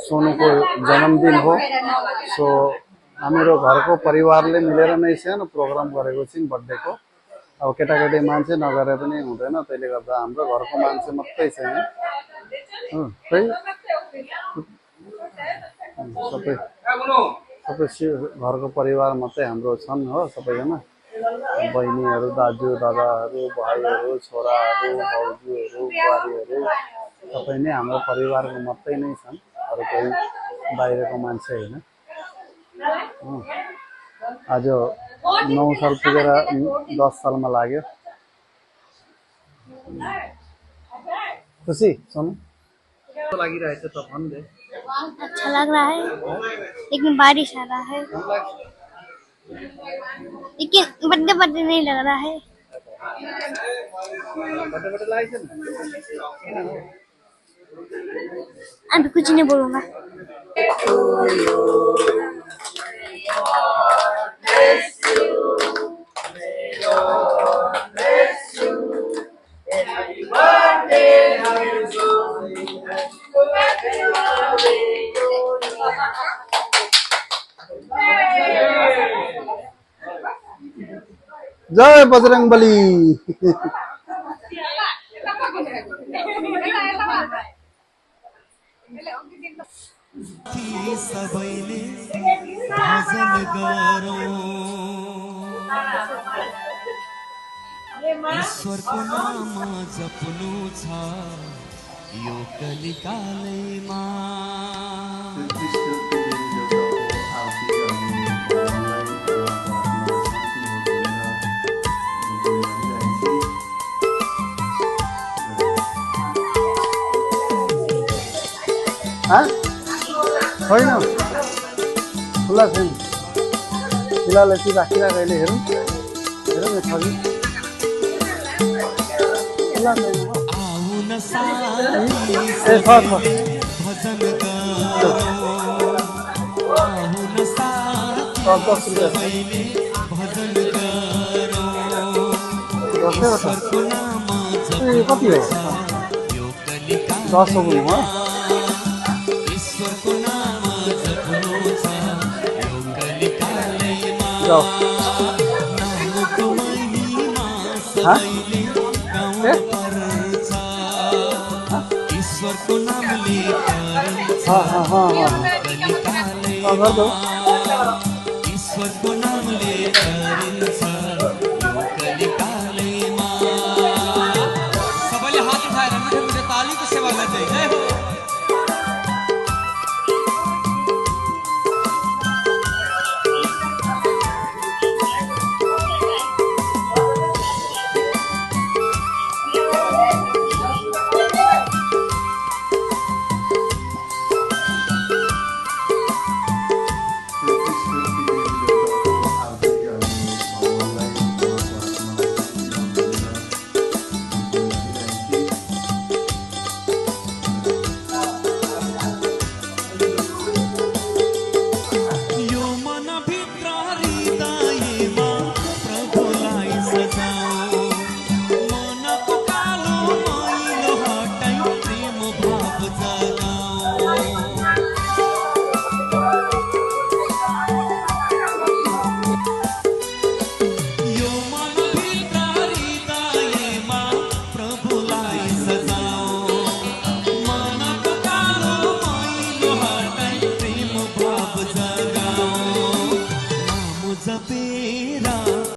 सोनुको जन्मदिन हो। सो हामीहरू घरको परिवारले मिलेर नै सानो प्रोग्राम गरेको छौँ बर्थडेको। अब केटाकेटी मान्छे नगरे पनि हुँदैन, त्यसले गर्दा हाम्रो घरको मान्छे मात्रै छ यहाँ। सबै सबै घरको परिवार मात्रै हाम्रो छन् हो, सबैजना बहिनीहरू, दाजु दादाहरू, भाइहरू, छोराहरू, भाउजूहरू, बुहारीहरू सबै नै हाम्रो परिवारको मात्रै नै छन्, अरू कोही बाहिरको मान्छे होइन। आज 9 साल पुगेर 10 सालमा लाग्यो। खुसी सुन लागिरहेछ त भन्दै। अच्छा लग रहा है लेकिन बारिश आ रहा है, लेकिन बर्थडे बर्थडे नहीं लग रहा है। बर्थडे लागेछ नि? अभी कुछ नहीं बोलूंगा। जय बजरंगबली। सबैले भजन गरौँ, ईश्वरको नाम जप्नु छ यो कलिकालैमा। छैन, खुला छैन। फिलहाल यति राखिरहेको अहिले हेरौँ हेरौँ न, छ कि खुला छैन। ए छ 10 रुपियाँ कति हो? 10 हो बोल्नु हो। ईश्वरको नामले ईश्वरको नामले गरिन्छ यो कलिकालैमा। सबैले हात उठाएर मिठो मिठो तालीको सेवा गर्दै जय हो। जपेरा